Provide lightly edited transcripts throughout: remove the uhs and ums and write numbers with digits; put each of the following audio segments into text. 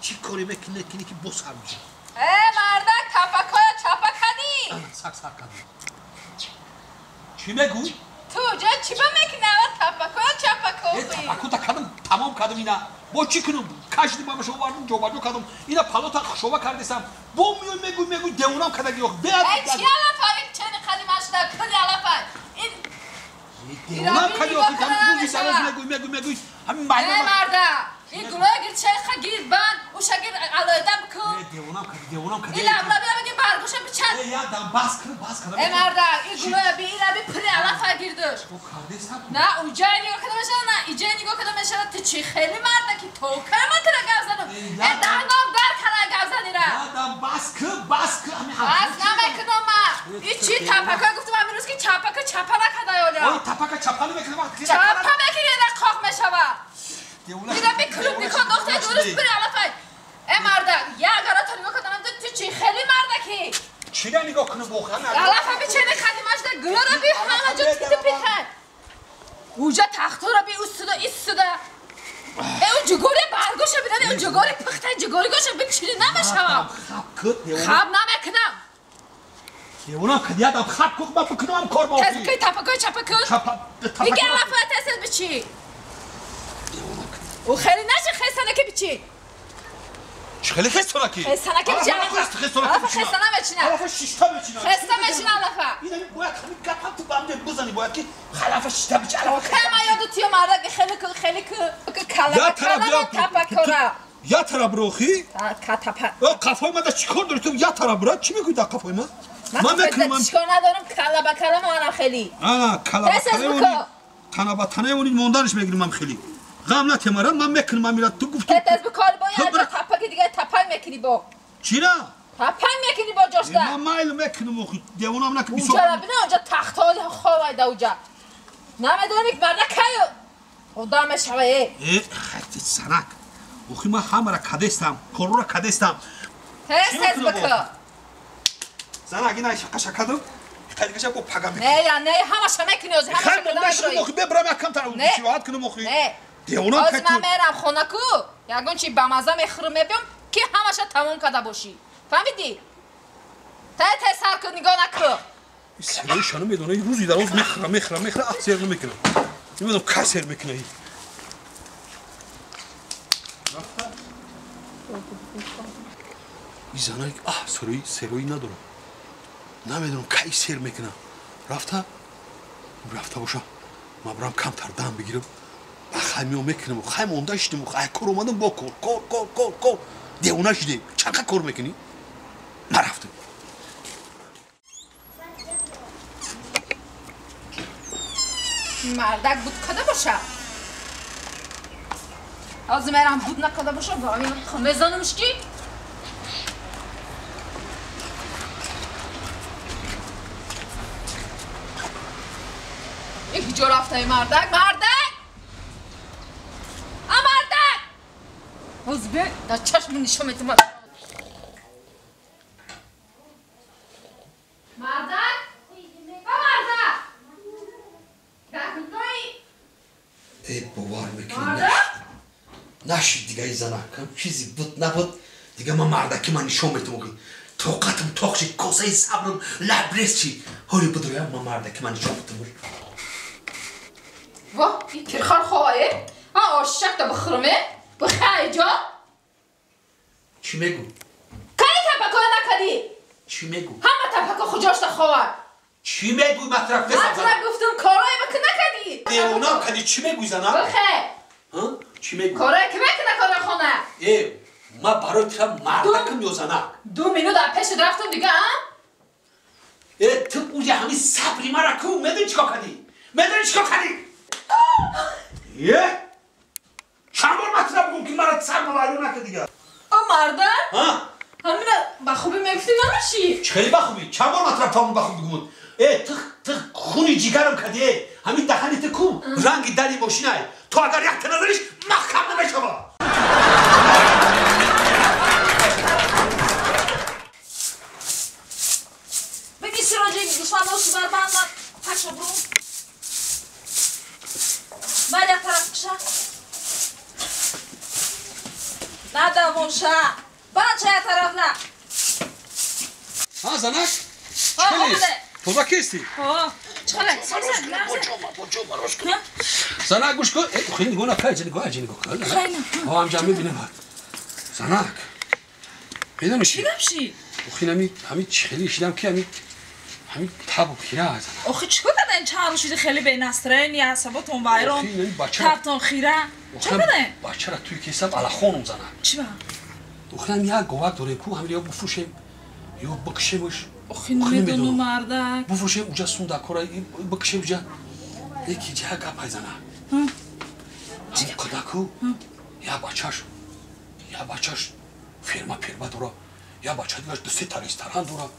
چی کاری میکنه که بوس هم میشه مردک تپکای چپکدی سک کدی چی میگوی؟ تو جا چی با میکنه تپکای چپکای تپکو تا کدم تمام کدم اینا با چی کنم کشتی با شما واردم جوابجو کدم اینا پالوتا شما کردیسم بوم میگوی دیونم کدگی yok بیاد چی علافای چنی قدیمش در کلی علافای این دیونم کدی yok کدم روزی سواز میگوی همین مرده این گروه گیر چه گیر بند او شگیر علایده بکن دیونم کدی این لبلا بگی برگوشه بچند یادم باز کن مرده این گروه بی پری علافای گیردش نه اونجا نگاه کده میشه نه اینجا نگاه کده میشه تو چی خیلی مرده که تو کم تره گوزنم این دنگام در کنه گوزنی را یادم باز کن باز نمیکنم من این چی تپکه گفتم همین روز که چپکه چپه نکده یالا اوی تپکه چپه نمیکنه چپه بکی یه در کاخ میشوه دیگه بیکلوب نیکن دختر درست بری علافای مرده یه اگرها تا نگاه کدم تو چی خیلی مرده که چی را نگاه کنه بخواه علافا بیچه نخدیمش در گلا را بی همه جا تیده پیتن اوجا تختو را بی اوستودا ایستودا اون جگوری برگوشه بیدن اون جگوری پخته جگوری گوشه بچیلی نمیشوم خواب نمیکنم دیونم کدی یادم خواب کن من بکنم کار باقی تسکی تپکای چپه کن میگه علافا تسل بچی او خیلی نشه خیستانه که بچی چه خیلی خیستانه که؟ خیستانه که بچی علافا خیستانه بچینه علافا شیشتا بچینه خیستا بچینه علافا اینمی باید همین گپ تو بامده بزنی باید که علافا شیشتا بچی علافا خیلی یادو تیو مرده خیلی کلمه تپکره یا ترا بروخی؟ تپه قفای من در چیکار داری تو یا ترا برا؟ چی میگوی در قفای من؟ من میکنم چیکار ندارم کله به کله مانم خیلی کله به کله اونی تنه به تنه اونی موندنش میگیرم من خیلی غم نتیمارم من میکنم من میرد تو گفتم تز بکار باید جا تپکی دیگه تپای میکنی با چی نه؟ تپای میکنی با جاش ده من مایل میکنم اخی دیونم نکن اونجا را بینه اونجا تختالی خواه اونجا نمیدونی که برده کهیو خدا میشوه خیلی سنک اخی من همه را کدستم کرو را کدستم تز بکار زنک اینا شکدم خیلی کشه با پگم میکنم نه همه میکنی اوزی همه خیلی اخی ببرم یکم تر اون شراحت کنم اخی دیونم از من میرم خونه کو یگون چی بمزه میخورم میبیم که همشه تموم کده باشی فهمیدی؟ ته سر کن نگاه نکو سرای شانو میدونه یه روزی در روز میخرم سر نمیکنم نمیدونم که سر میکنه این زنک سروی ندارم نمیدونم که سر میکنم رفته باشم ما برام کم تر دم بگیرم خیمیو میکنم خیم اونده اشتیم کار اومدم با کار دیونه شده چقدر کار میکنی؟ نرفتم مردک بود کده باشه از میرم بود نکده باشه باید خمه زنمش کی؟ یک جا رفته مردک حضبه در چشم نشون میتونم مردک ای باور میکنی نشد دیگه ای زنکم چیزی بود نبود دیگه من مردکی من نشون میتونم طاقتم تاخشی کاسه صبرم لبریز چی حالی بدویم من مردکی من نشون میتونم وا این کرخار خواهی آشک تا بخرمه بخواه جا چی میگو؟ که تپکا نکدی چی میگو؟ همه تپکا خجاشت خواه چی میگوی مطرف بسازم؟ مطرف گفتم کارای بکن نکدی دیونم کدی چی میگوی زنم؟ بخه چی میگوی؟ کارای که میکنه کار خونه ای ما برای ترم مردکم یا زنم 2 مینوت در پیش رفتم دیگه ای تو اوجه همین صبری مرا کو میدونی چیکار کردی؟ یه؟ چند بار مطرف بگم که مرا سر مبارو نکرد دیگه مرده؟ ها؟ همینه بخوبی میگفتی نمیشی خیلی بخوبی چند بار مطرف تامون بخوبی بگمون ای تو خونی جیگرم کردی همین دهنیت کو رنگی دری ماشینه تو اگر یک تنظرش محکم نمیشم بگی سراجی دشمن دوستی بر بندن پشا برو بعد یک طرف کشه نداموشه بچه طرف نه ها زنک آمده توزا کیستی چخاله سوزن زنک گوش کن خیلی نگاه نکن عجی نگاه کن همجا میبینم زنک میدونی چی نمشی؟ خیلی همین چخیلی شیدم که همین تابو خیره زنک آخه چیکار دادن چهار شده خیلی به نسترنی عصباتون وایران تبتون خیره چه دادن؟ بچه را توی کیسم علا خانم زنک چی با؟ خیلی یک گوهک داره کو همین یا بفروشیم یا بکشیمش آخه نمیدونم مردک بفروشیم اونجا سونده کارای بکشیم اونجا یکی جه گپ های زنه همون کدکو یا بچهش فیرما داره یا بچه دیگه دسته تا ریستوران داره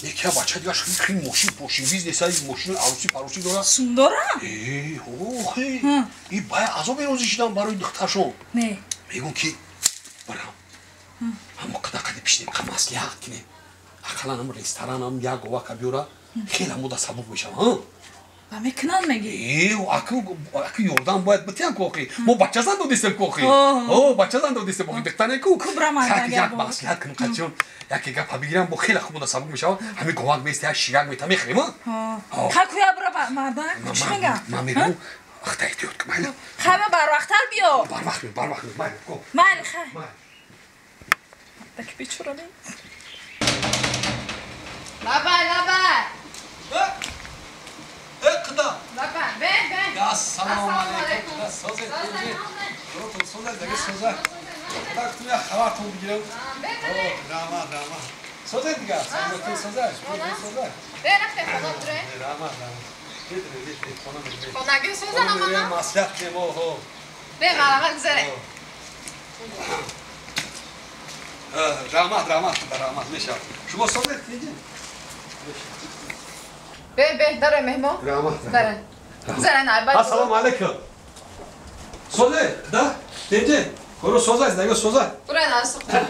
یکی بچه دیگه خیلی ماشین بیزنس های ماشین عروسی داره سونداره؟ اوخی این باید عذاب روزی شدم برای دخترشون نه میگون که برام همون قدقدی پیش نیم که مسئله حق کنیم اقلا هم ریستوران هم یک گوه بیاره خیلی هم سبب میشم و میکنن میگی؟ اکی یوردان باید بتیم کوخی ما بچه زن دو دیستم کوخی بچه زن دو دیستم کوخی دختنه کو کبرا مردن یک مسئله کنم قدشون یکی گپ بگیرم با خیلی خوب سبب میشه همین گوه میسته ها شیرک میتم میخریم خاکویا برا مردن چی میگم؟ من میگم اختا احتیاط کن مایلا خیلی بر وقتر بیا بر وقت مایلا گو مایل خیلی دک بیچورا بی لبای اقدا لبای بین یا سلام علیکم سوزه دیگه سوزه خدا توی خبرتون بگیرم راما سوزه دیگه سوزه رفته خدا دوره راما خونگی سوزن اما مصلحت که ما به مرمت گذاره راما میشه شما سوزه دیگه به داره مهمان داره السلام علیکم سوزه ده دیگه برو سوزه است دیگه سوزه برای ناسخته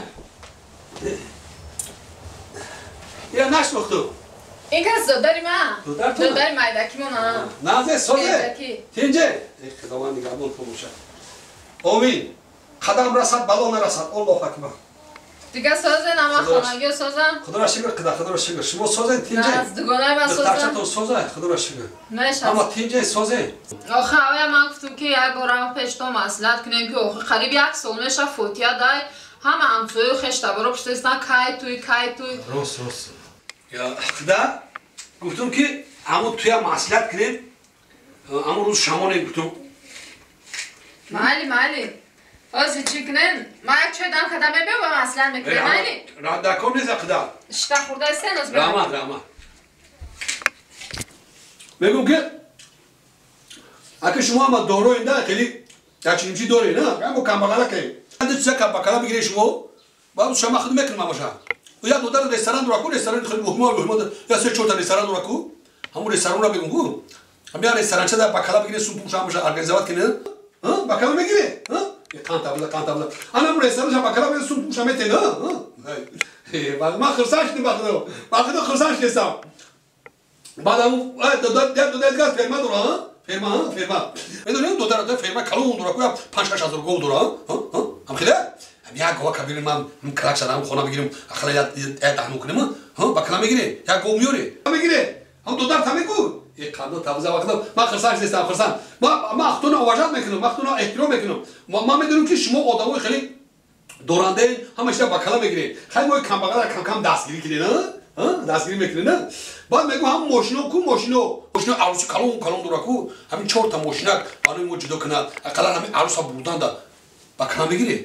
یا نشمختو این کس داری ما داری مایدکی مونا نازه سوزه تینجه خداوند نگهدار فروشه آمین قدم رسد بلا نرسد الله اکبر دیگه سوزه نما خانگی سوزم خدا را شکر خدا را شکر شما سوزه تینجه نه از دوگانه من دفترچه تو سوزه خدا را شکر اما تینجه سوزه آخه من گفتم که یک بارم پیش تو مصلحت کنیم که آخه قریب یک سال میشه فوتیا دای همه همسوی خشته برو پشت ایستن کی توی راست یا خدا گفتم که اما توی مصلحت کنیم اما روز شما نگفتم مالی آزی چی کنین؟ ما یک چای دام کدامه بیو با مصلحت میکنیم مالی دکم نیست خدا اشتا خورده استن از بیو راما بگم که اگه شما هم دورو اینده خیلی یکی دوری نه اما کاملا کنیم اگه چیزا کاملا بگیری شما باید شما خدمت کنیم باشه و یا دو در رستوران دو راکو رستوران خیلی مهمه یا سه چهار تا رستوران دو راکو همون رستوران را بگم کو هم یا رستوران چه در باکلا بگیری سوپ پوشا باشه ارگانیزات کنه ها باکلا بگیری ها کانتابلا انا من رستوران شما باکلا بگیری سوپ پوشا میته نه بعد ما خرساش نمیخوام خرساش نیستم بعد هم دو دستگاه فرما داره فرما میدونی دو در فرما کلون داره کویا 5-6 هزار گول داره هم خیلی هم یک گوه کبیر من کلاک شدم خونه بگیریم اخلا یاد دهنو کنیم با کلام میگیری یک گوه میوری میگیری هم دو در تامی کو یک کاندو تابوزه وقتا ما خرساش نیستم خرسان ما اختون آواجات میکنم ما اختون احترام میکنم ما میدونیم که شما آدمای خیلی دورنده همیشه با کلام میگیری خیلی ما کم دستگیری کنی نه دستگیری میکنی نه بعد میگم هم ماشینو عروسی کلون داره کو همین 4 تا ماشینک برای ما جدا کنه اقلا همین عروسا بودن دا با کلام میگیری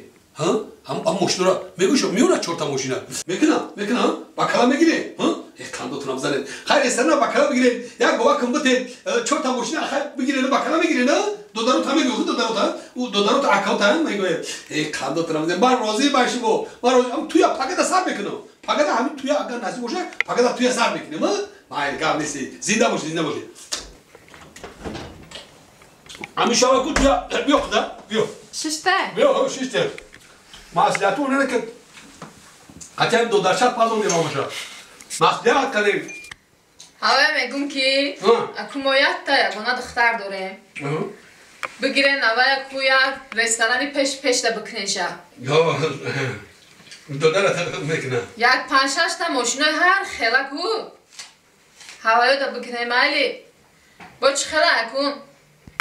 هم ماشین را میگوش میونه 4 تا ماشینک میکنه با کلام میگیری یک کاندوتون بزنید خیر استرنا با کلام بگیرید یک گواه کم بده 4 تا ماشین خیر بگیرید با کلام میگیرید نه دو درو تا میگه دو درو تا اکاونت هم میگه یک کاندوتون بزنید من راضی باشی با من راضی توی پاکت سر میکنم پاکت همین توی اگر نزدیک باشه پاکت توی سر میکنیم ما کار نیستی زنده باشی همین شما کو توی بیا خدا ششته مصلحتون اینه که حتی دو درصد پازون دیرا باشه مصلحت کنیم همه میگم که اکو مایت تا یگانه دختر داره بگیرن اوه کو یک رستورانی پیش ده بکنیشه یا دادر میکنه یک 5-6 تا ماشینای هر خیلی کو هوایی ده بکنه مالی با چه خیلی کن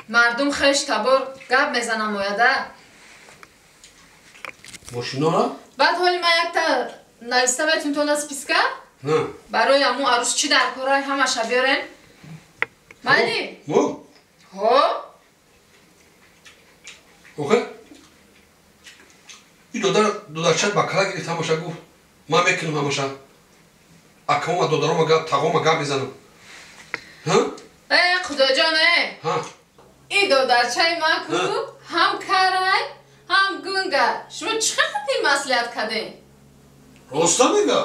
مردم خیش تبار گب میزنم ویده ماشینا را؟ بعد حالی من یک تا نویسته بهتون تو نسپیسکه نه برای امو عروس چی در کارای همه بیارن مالی مو ها اوه این دادرچت بکلا گیری تماشا گفت من میکنم هماشا اکمو و دادرم گب تقوم گب میزنم ها؟ ای خدا جانه ها این دادرچه من کو هم کرای هم گونگه شما چه خطی مسئولیت کردین؟ راستا میگه